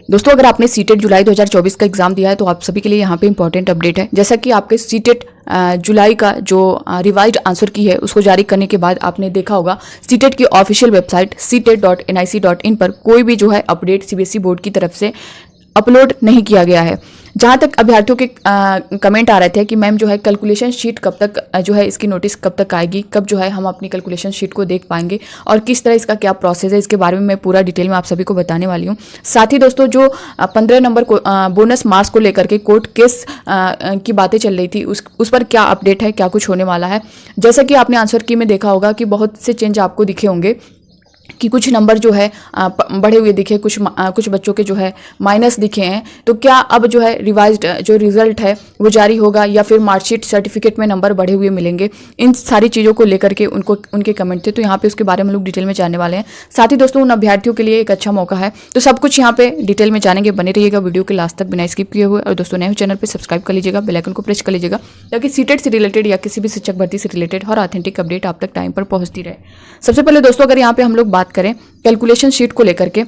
दोस्तों अगर आपने सीटेट जुलाई 2024 का एग्जाम दिया है तो आप सभी के लिए यहाँ पे इंपॉर्टेंट अपडेट है। जैसा कि आपके सीटेट जुलाई का जो रिवाइज्ड आंसर की है उसको जारी करने के बाद आपने देखा होगा सीटेट की ऑफिशियल वेबसाइट ctet.nic.in पर कोई भी जो है अपडेट सीबीएसई बोर्ड की तरफ से अपलोड नहीं किया गया है। जहाँ तक अभ्यर्थियों के कमेंट आ रहे थे कि मैम जो है कैलकुलेशन शीट कब तक जो है इसकी नोटिस कब तक आएगी, कब जो है हम अपनी कैलकुलेशन शीट को देख पाएंगे और किस तरह इसका क्या प्रोसेस है, इसके बारे में मैं पूरा डिटेल में आप सभी को बताने वाली हूँ। साथ ही दोस्तों जो 15 नंबर को बोनस मार्क्स को लेकर के कोर्ट केस की बातें चल रही थी उस पर क्या अपडेट है, क्या कुछ होने वाला है। जैसा कि आपने आंसर की में देखा होगा कि बहुत से चेंज आपको दिखे होंगे कि कुछ नंबर जो है बढ़े हुए दिखे, कुछ बच्चों के जो है माइनस दिखे हैं। तो क्या अब जो है रिवाइज्ड जो रिजल्ट है वो जारी होगा या फिर मार्कशीट सर्टिफिकेट में नंबर बढ़े हुए मिलेंगे, इन सारी चीज़ों को लेकर के उनके कमेंट थे। तो यहाँ पे उसके बारे में लोग डिटेल में जानने वाले हैं। साथ ही दोस्तों उन अभ्यर्थियों के लिए एक अच्छा मौका है, तो सब कुछ यहाँ पे डिटेल में जानेंगे। बने रहिएगा वीडियो के लास्ट तक बिना स्किप किए हुए। और दोस्तों नए चैनल पर सब्सक्राइब कर लीजिएगा, बेल आइकन को प्रेस कर लीजिएगा ताकि सीटेट से रिलेटेड या किसी भी शिक्षक भर्ती से रिलेटेड हर ऑथेंटिक अपडेट आप तक टाइम पर पहुंचती रहे। सबसे पहले दोस्तों अगर यहाँ पे हम लोग बात करें कैलकुलेशन शीट को लेकर के,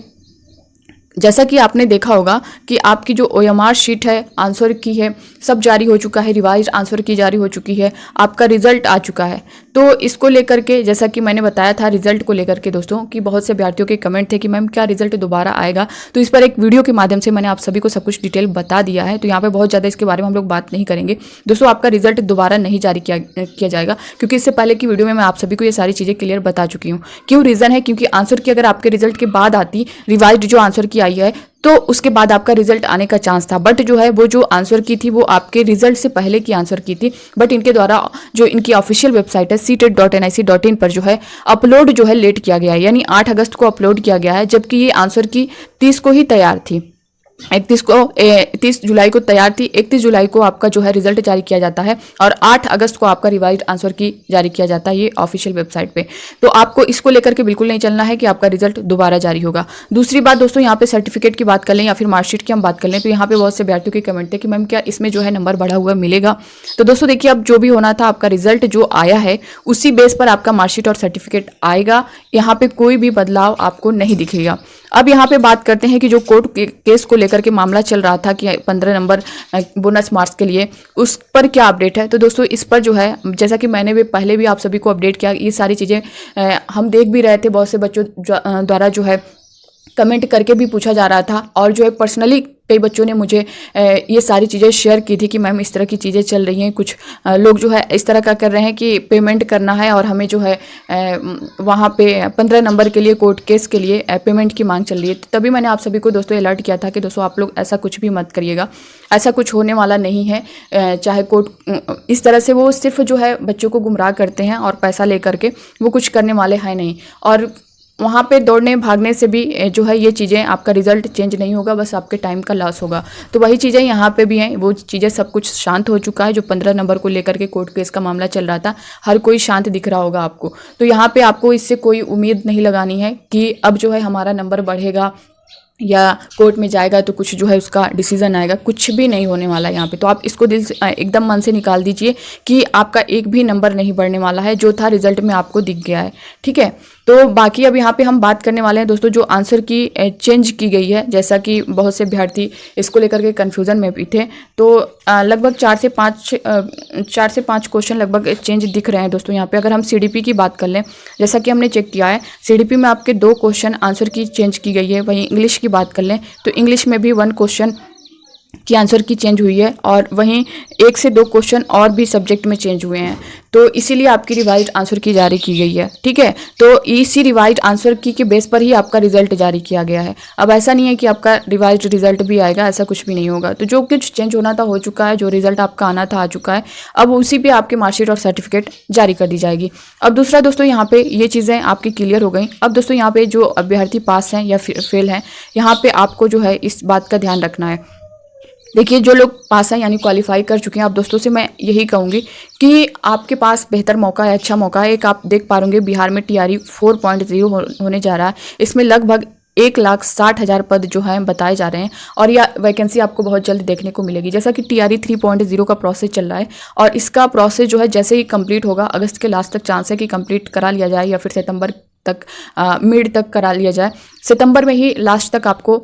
जैसा कि आपने देखा होगा कि आपकी जो ओएमआर शीट है आंसर की है सब जारी हो चुका है, रिवाइज्ड आंसर की जारी हो चुकी है, आपका रिजल्ट आ चुका है। तो इसको लेकर के जैसा कि मैंने बताया था रिजल्ट को लेकर के दोस्तों कि बहुत से अभ्यर्थियों के कमेंट थे कि मैम क्या रिजल्ट दोबारा आएगा, तो इस पर एक वीडियो के माध्यम से मैंने आप सभी को सब कुछ डिटेल बता दिया है। तो यहाँ पे बहुत ज़्यादा इसके बारे में हम लोग बात नहीं करेंगे दोस्तों। आपका रिजल्ट दोबारा नहीं जारी किया जाएगा क्योंकि इससे पहले की वीडियो में मैं आप सभी को ये सारी चीज़ें क्लियर बता चुकी हूँ। क्यों रीज़न है, क्योंकि आंसर की अगर आपके रिजल्ट के बाद आती रिवाइज्ड जो आंसर की आई है तो उसके बाद आपका रिजल्ट आने का चांस था, बट जो है वो जो आंसर की थी वो आपके रिजल्ट से पहले की आंसर की थी। बट इनके द्वारा जो इनकी ऑफिशियल वेबसाइट है ctet.nic.in पर जो है अपलोड जो है लेट किया गया है, यानी 8 अगस्त को अपलोड किया गया है, जबकि ये आंसर की 30 को ही तैयार थी। 31 जुलाई को तैयार थी, 31 जुलाई को आपका जो है रिजल्ट जारी किया जाता है और 8 अगस्त को आपका रिवाइज्ड आंसर की जारी किया जाता है ये ऑफिशियल वेबसाइट पे। तो आपको इसको लेकर के बिल्कुल नहीं चलना है कि आपका रिजल्ट दोबारा जारी होगा। दूसरी बात दोस्तों यहाँ पे सर्टिफिकेट की बात कर लें या फिर मार्कशीट की हम बात कर लें तो यहाँ पे बहुत से अभ्यर्थियों के कमेंट थे कि मैम क्या इसमें जो है नंबर बढ़ा हुआ मिलेगा। तो दोस्तों देखिए अब जो भी होना था आपका रिजल्ट जो आया है उसी बेस पर आपका मार्कशीट और सर्टिफिकेट आएगा, यहाँ पे कोई भी बदलाव आपको नहीं दिखेगा। अब यहाँ पे बात करते हैं कि जो कोर्ट केस को लेकर के मामला चल रहा था कि 15 नंबर बोनस मार्क्स के लिए, उस पर क्या अपडेट है। तो दोस्तों इस पर जो है जैसा कि मैंने भी पहले भी आप सभी को अपडेट किया, ये सारी चीज़ें हम देख भी रहे थे, बहुत से बच्चों द्वारा जो है कमेंट करके भी पूछा जा रहा था और जो है पर्सनली कई बच्चों ने मुझे ये सारी चीज़ें शेयर की थी कि मैम इस तरह की चीज़ें चल रही हैं। कुछ लोग जो है इस तरह का कर रहे हैं कि पेमेंट करना है और हमें जो है वहाँ पे 15 नंबर के लिए कोर्ट केस के लिए पेमेंट की मांग चल रही है। तभी मैंने आप सभी को दोस्तों अलर्ट किया था कि दोस्तों आप लोग ऐसा कुछ भी मत करिएगा, ऐसा कुछ होने वाला नहीं है। चाहे कोर्ट इस तरह से वो सिर्फ जो है बच्चों को गुमराह करते हैं और पैसा ले करके वो कुछ करने वाले हैं नहीं। और वहाँ पे दौड़ने भागने से भी जो है ये चीज़ें आपका रिजल्ट चेंज नहीं होगा, बस आपके टाइम का लॉस होगा। तो वही चीज़ें यहाँ पे भी हैं, वो चीज़ें सब कुछ शांत हो चुका है। जो 15 नंबर को लेकर के कोर्ट केस का मामला चल रहा था हर कोई शांत दिख रहा होगा आपको। तो यहाँ पे आपको इससे कोई उम्मीद नहीं लगानी है कि अब जो है हमारा नंबर बढ़ेगा या कोर्ट में जाएगा तो कुछ जो है उसका डिसीजन आएगा, कुछ भी नहीं होने वाला है यहाँ पे। तो आप इसको दिल से एकदम मन से निकाल दीजिए कि आपका एक भी नंबर नहीं बढ़ने वाला है, जो था रिजल्ट में आपको दिख गया है, ठीक है। तो बाकी अब यहाँ पे हम बात करने वाले हैं दोस्तों जो आंसर की चेंज की गई है, जैसा कि बहुत से अभ्यर्थी इसको लेकर के कन्फ्यूज़न में भी थे। तो लगभग 4 से 5 क्वेश्चन लगभग चेंज दिख रहे हैं दोस्तों यहाँ पे। अगर हम CDP की बात कर लें, जैसा कि हमने चेक किया है CDP में आपके 2 क्वेश्चन आंसर की चेंज की गई है। वहीं इंग्लिश की बात कर लें तो इंग्लिश में भी 1 क्वेश्चन की आंसर की चेंज हुई है और वहीं 1 से 2 क्वेश्चन और भी सब्जेक्ट में चेंज हुए हैं। तो इसीलिए आपकी रिवाइज्ड आंसर की जारी की गई है, ठीक है। तो इसी रिवाइज्ड आंसर की के बेस पर ही आपका रिजल्ट जारी किया गया है। अब ऐसा नहीं है कि आपका रिवाइज्ड रिजल्ट भी आएगा, ऐसा कुछ भी नहीं होगा। तो जो कुछ चेंज होना था हो चुका है, जो रिजल्ट आपका आना था आ चुका है। अब उसी पे आपके मार्कशीट और सर्टिफिकेट जारी कर दी जाएगी। अब दूसरा दोस्तों यहाँ पे ये चीज़ें आपकी क्लियर हो गई। अब दोस्तों यहाँ पे जो अभ्यर्थी पास हैं या फेल हैं, यहाँ पे आपको जो है इस बात का ध्यान रखना है। देखिए जो लोग पास हैं यानी क्वालिफाई कर चुके हैं, आप दोस्तों से मैं यही कहूँगी कि आपके पास बेहतर मौका है, अच्छा मौका है। एक आप देख पा रहे बिहार में TRE 4.0 होने जा रहा है। इसमें लगभग 1,60,000 पद जो है बताए जा रहे हैं और यह वैकेंसी आपको बहुत जल्द देखने को मिलेगी। जैसा कि TRE 3.0 का प्रोसेस चल रहा है और इसका प्रोसेस जो है जैसे ही कंप्लीट होगा, अगस्त के लास्ट तक चांस है कि कंप्लीट करा लिया जाए या फिर सितंबर तक मिड तक करा लिया जाए। सितंबर में ही लास्ट तक आपको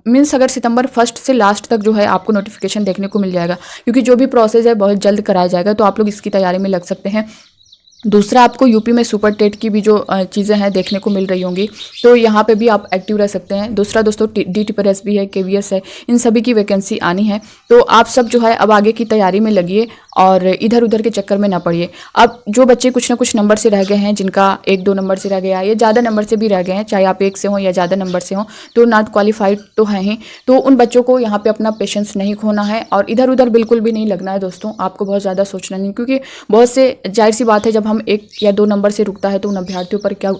मीन्स अगर सितंबर फर्स्ट से लास्ट तक जो है आपको नोटिफिकेशन देखने को मिल जाएगा, क्योंकि जो भी प्रोसेस है बहुत जल्द कराया जाएगा, तो आप लोग इसकी तैयारी में लग सकते हैं। दूसरा, आपको यूपी में सुपर टेट की भी जो चीज़ें हैं देखने को मिल रही होंगी, तो यहाँ पे भी आप एक्टिव रह सकते हैं। दूसरा दोस्तों, DTPRS भी है, KVS है, इन सभी की वैकेंसी आनी है। तो आप सब जो है अब आगे की तैयारी में लगिए और इधर उधर के चक्कर में ना पड़िए। अब जो बच्चे कुछ ना कुछ नंबर से रह गए हैं, जिनका 1-2 नंबर से रह गया या ज़्यादा नंबर से भी रह गए हैं, चाहे आप 1 से हों या ज़्यादा नंबर से हों, तो नॉट क्वालिफाइड तो हैं ही। तो उन बच्चों को यहाँ पे अपना पेशेंस नहीं खोना है और इधर उधर बिल्कुल भी नहीं लगना है दोस्तों। आपको बहुत ज़्यादा सोचना नहीं, क्योंकि बहुत से जाहिर सी बात है, जब हम 1 या 2 नंबर से रुकता है तो उन अभ्यर्थियों पर क्या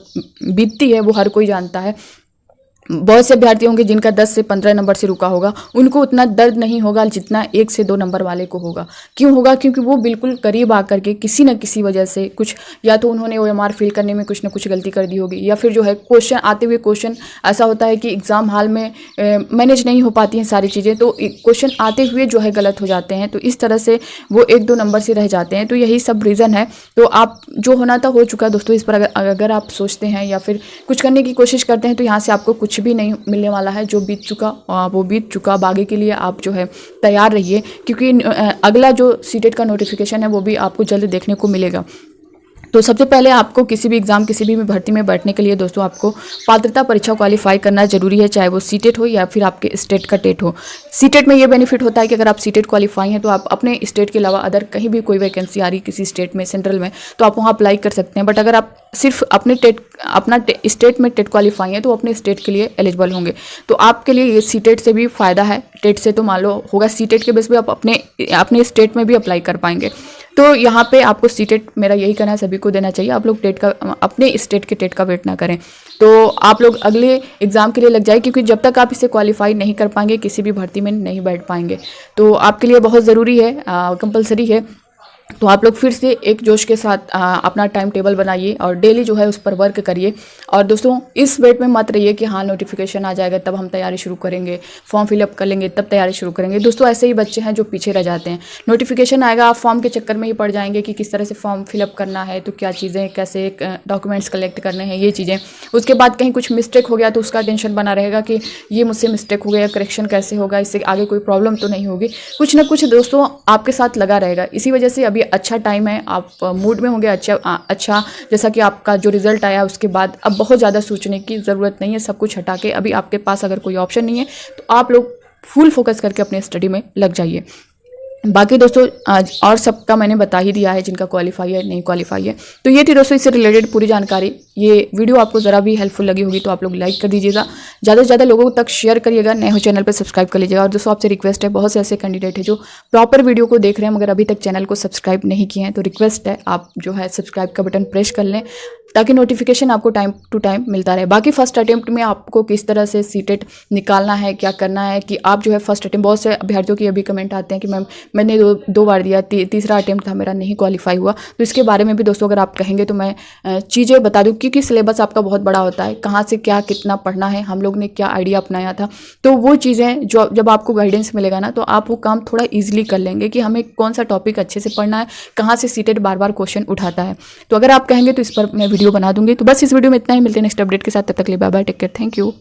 बीतती है वो हर कोई जानता है। बहुत से अभ्यर्थी होंगे जिनका 10 से 15 नंबर से रुका होगा, उनको उतना दर्द नहीं होगा जितना 1 से 2 नंबर वाले को होगा। क्यों होगा? क्योंकि वो बिल्कुल करीब आकर के किसी न किसी वजह से कुछ, या तो उन्होंने OMR फिल करने में कुछ ना कुछ गलती कर दी होगी, या फिर जो है क्वेश्चन आते हुए क्वेश्चन ऐसा होता है कि एग्ज़ाम हॉल में मैनेज नहीं हो पाती हैं सारी चीज़ें, तो क्वेश्चन आते हुए जो है गलत हो जाते हैं, तो इस तरह से वो 1-2 नंबर से रह जाते हैं। तो यही सब रीज़न है। तो आप जो होना था हो चुका दोस्तों। इस पर अगर आप सोचते हैं या फिर कुछ करने की कोशिश करते हैं तो यहाँ से आपको कुछ भी नहीं मिलने वाला है। जो बीत चुका वो बीत चुका। अब आगे के लिए आप जो है तैयार रहिए, क्योंकि अगला जो सीटेट का नोटिफिकेशन है वो भी आपको जल्द देखने को मिलेगा। तो सबसे पहले आपको किसी भी एग्ज़ाम, किसी भी भर्ती में बैठने के लिए दोस्तों आपको पात्रता परीक्षा क्वालिफाई करना जरूरी है, चाहे वो सीटेट हो या फिर आपके स्टेट का टेट हो। सीटेट में ये बेनिफिट होता है कि अगर आप सीटेट क्वालिफाई हैं तो आप अपने स्टेट के अलावा अदर कहीं भी कोई वैकेंसी आ रही किसी स्टेट में, सेंट्रल में, तो आप वहाँ अप्लाई कर सकते हैं। बट अगर आप सिर्फ अपने स्टेट में टेट क्वालिफाई हैं तो अपने स्टेट के लिए एलिजिबल होंगे। तो आपके लिए ये सीटेट से भी फ़ायदा है। टेट से तो मान लो होगा, सीटेट के बेस पे आप अपने स्टेट में भी अप्लाई कर पाएंगे। तो यहाँ पे आपको सीटेट, मेरा यही कहना है, सभी को देना चाहिए। आप लोग टेट का, अपने स्टेट के टेट का वेट ना करें। तो आप लोग अगले एग्ज़ाम के लिए लग जाए, क्योंकि जब तक आप इसे क्वालिफाई नहीं कर पाएंगे किसी भी भर्ती में नहीं बैठ पाएंगे। तो आपके लिए बहुत ज़रूरी है, कंपलसरी है। तो आप लोग फिर से एक जोश के साथ अपना टाइम टेबल बनाइए और डेली जो है उस पर वर्क करिए। और दोस्तों इस वेट में मत रहिए कि हाँ नोटिफिकेशन आ जाएगा तब हम तैयारी शुरू करेंगे, फॉर्म फिलअप कर लेंगे तब तैयारी शुरू करेंगे। दोस्तों ऐसे ही बच्चे हैं जो पीछे रह जाते हैं। नोटिफिकेशन आएगा, आप फॉर्म के चक्कर में ही पड़ जाएंगे कि किस तरह से फॉर्म फिलअप करना है, तो क्या चीज़ें, कैसे डॉक्यूमेंट्स कलेक्ट करने हैं, ये चीज़ें। उसके बाद कहीं कुछ मिस्टेक हो गया तो उसका टेंशन बना रहेगा कि ये मुझसे मिस्टेक हो गया, करेक्शन कैसे होगा, इससे आगे कोई प्रॉब्लम तो नहीं होगी। कुछ ना कुछ दोस्तों आपके साथ लगा रहेगा। इसी वजह से अभी अच्छा टाइम है, आप मूड में होंगे अच्छा। जैसा कि आपका जो रिजल्ट आया उसके बाद अब बहुत ज़्यादा सोचने की ज़रूरत नहीं है। सब कुछ हटा के अभी आपके पास अगर कोई ऑप्शन नहीं है तो आप लोग फुल फोकस करके अपने स्टडी में लग जाइए। बाकी दोस्तों आज और सबका मैंने बता ही दिया है, जिनका क्वालिफाई है, नहीं क्वालिफाई है। तो ये थी दोस्तों इससे रिलेटेड पूरी जानकारी। ये वीडियो आपको ज़रा भी हेल्पफुल लगी होगी तो आप लोग लाइक कर दीजिएगा, ज़्यादा से ज़्यादा लोगों तक शेयर करिएगा, नए हो चैनल पर सब्सक्राइब कर लीजिएगा। और दोस्तों आपसे रिक्वेस्ट है, बहुत से ऐसे कैंडिडेट हैं जो प्रॉपर वीडियो को देख रहे हैं मगर अभी तक चैनल को सब्सक्राइब नहीं किए हैं, तो रिक्वेस्ट है आप जो है सब्सक्राइब का बटन प्रेस कर लें ताकि नोटिफिकेशन आपको टाइम टू टाइम मिलता रहे। बाकी फर्स्ट अटेम्प्ट में आपको किस तरह से सीटेट निकालना है, क्या करना है कि आप जो है फर्स्ट अटेम्प्ट, बहुत से अभ्यर्थियों के अभी कमेंट आते हैं कि मैम मैंने दो बार दिया, तीसरा अटेम्प्ट था मेरा नहीं क्वालिफाई हुआ। तो इसके बारे में भी दोस्तों अगर आप कहेंगे तो मैं चीज़ें बता दूँ, क्योंकि सिलेबस आपका बहुत बड़ा होता है, कहाँ से क्या कितना पढ़ना है, हम लोग ने क्या आइडिया अपनाया था। तो वो चीज़ें जो जब आपको गाइडेंस मिलेगा ना तो आप वो काम थोड़ा ईजिली कर लेंगे कि हमें कौन सा टॉपिक अच्छे से पढ़ना है, कहाँ से सीटेट बार बार क्वेश्चन उठाता है। तो अगर आप कहेंगे तो इस पर मैं वीडियो बना दूंगी। तो बस इस वीडियो में इतना ही, मिलते हैं नेक्स्ट अपडेट के साथ। तब तक के लिए bye bye, take care, thank you.